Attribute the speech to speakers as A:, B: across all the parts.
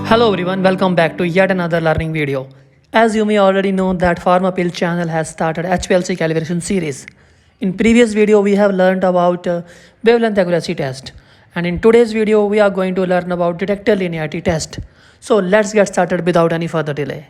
A: Hello everyone, welcome back to yet another learning video. As you may already know that PharmaPill channel has started HPLC calibration series. In previous video we have learned about wavelength accuracy test, and in today's video we are going to learn about detector linearity test. So let's get started without any further delay.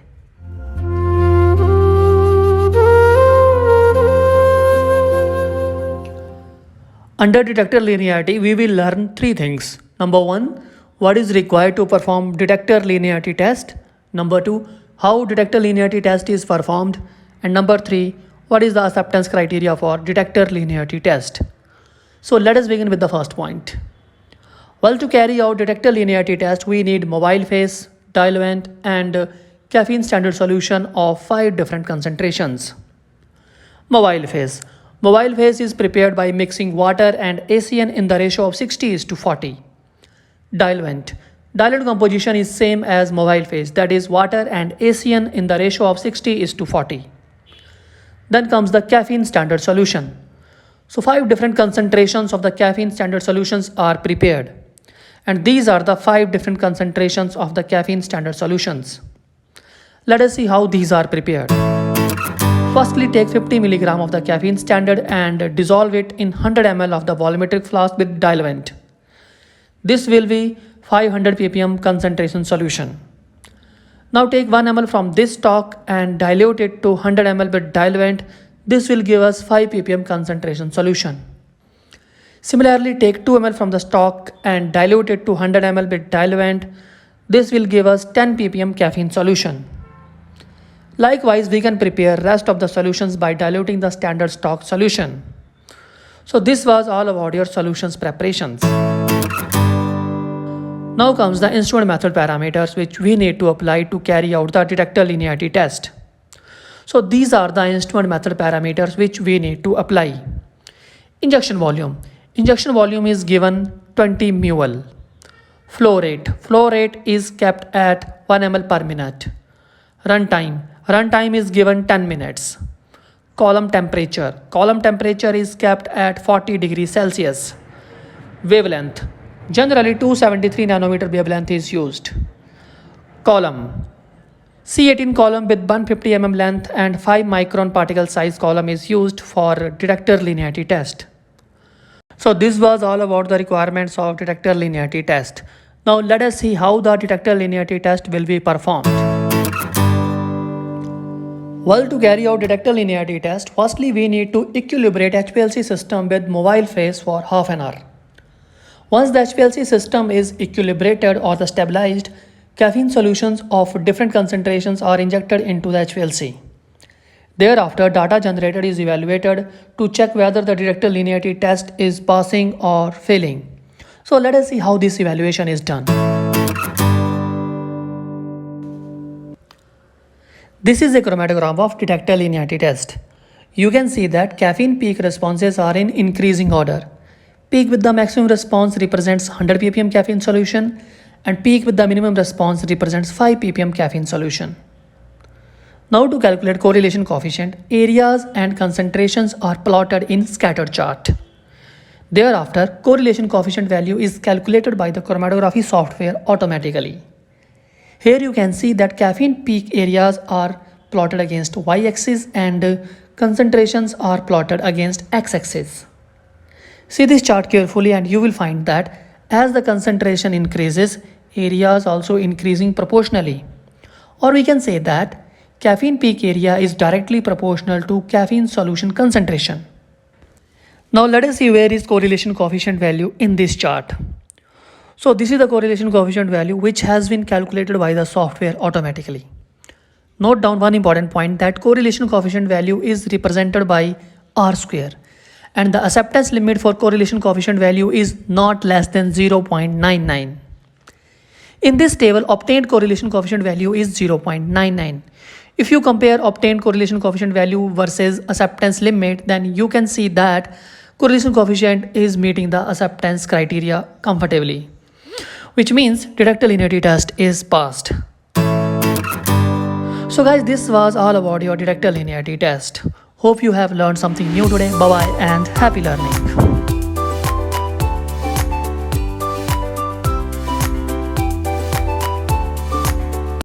A: Under detector linearity we will learn three things. Number 1, what is required to perform detector linearity test. Number 2, how detector linearity test is performed. And number 3, what is the acceptance criteria for detector linearity test. So let us begin with the first point. Well, to carry out detector linearity test, we need mobile phase, diluent and caffeine standard solution of 5 different concentrations. Mobile phase. Mobile phase is prepared by mixing water and ACN in the ratio of 60:40. Diluent. Diluent composition is same as mobile phase, that is water and ACN in the ratio of 60:40. Then comes the caffeine standard solution. So 5 different concentrations of the caffeine standard solutions are prepared. And these are the 5 different concentrations of the caffeine standard solutions. Let us see how these are prepared. Firstly, take 50 mg of the caffeine standard and dissolve it in 100 ml of the volumetric flask with diluent. This will be 500 ppm concentration solution. Now take 1 ml from this stock and dilute it to 100 ml with diluent. This will give us 5 ppm concentration solution. Similarly, take 2 ml from the stock and dilute it to 100 ml with diluent. This will give us 10 ppm caffeine solution. Likewise, we can prepare rest of the solutions by diluting the standard stock solution. So this was all about your solutions preparations. Now comes the instrument method parameters which we need to apply to carry out the detector linearity test. So these are the instrument method parameters which we need to apply. Injection volume. Injection volume is given 20 ml. Flow rate. Flow rate is kept at 1 ml per minute. Runtime. Runtime is given 10 minutes. Column temperature. Column temperature is kept at 40 degrees Celsius. Wavelength. Generally 273 nanometer wavelength is used. Column. C18 column with 150 mm length and 5 micron particle size column is used for detector linearity test. So this was all about the requirements of detector linearity test. Now let us see how the detector linearity test will be performed. Well, to carry out detector linearity test, firstly we need to equilibrate HPLC system with mobile phase for half an hour. Once the HPLC system is equilibrated or the stabilized, caffeine solutions of different concentrations are injected into the HPLC. Thereafter, data generated is evaluated to check whether the detector linearity test is passing or failing. So let us see how this evaluation is done. This is a chromatogram of detector linearity test. You can see that caffeine peak responses are in increasing order. Peak with the maximum response represents 100 ppm caffeine solution and peak with the minimum response represents 5 ppm caffeine solution. Now to calculate correlation coefficient, areas and concentrations are plotted in scatter chart. Thereafter, correlation coefficient value is calculated by the chromatography software automatically. Here you can see that caffeine peak areas are plotted against y-axis and concentrations are plotted against x-axis. See this chart carefully and you will find that as the concentration increases, areas also increasing proportionally. Or we can say that caffeine peak area is directly proportional to caffeine solution concentration. Now let us see where is correlation coefficient value in this chart. So this is the correlation coefficient value which has been calculated by the software automatically. Note down one important point, that correlation coefficient value is represented by R square. And the acceptance limit for correlation coefficient value is not less than 0.99. In this table, obtained correlation coefficient value is 0.99. If you compare obtained correlation coefficient value versus acceptance limit, then you can see that correlation coefficient is meeting the acceptance criteria comfortably, which means detector linearity test is passed. So guys, this was all about your detector linearity test. Hope you have learned something new today. Bye bye and happy learning.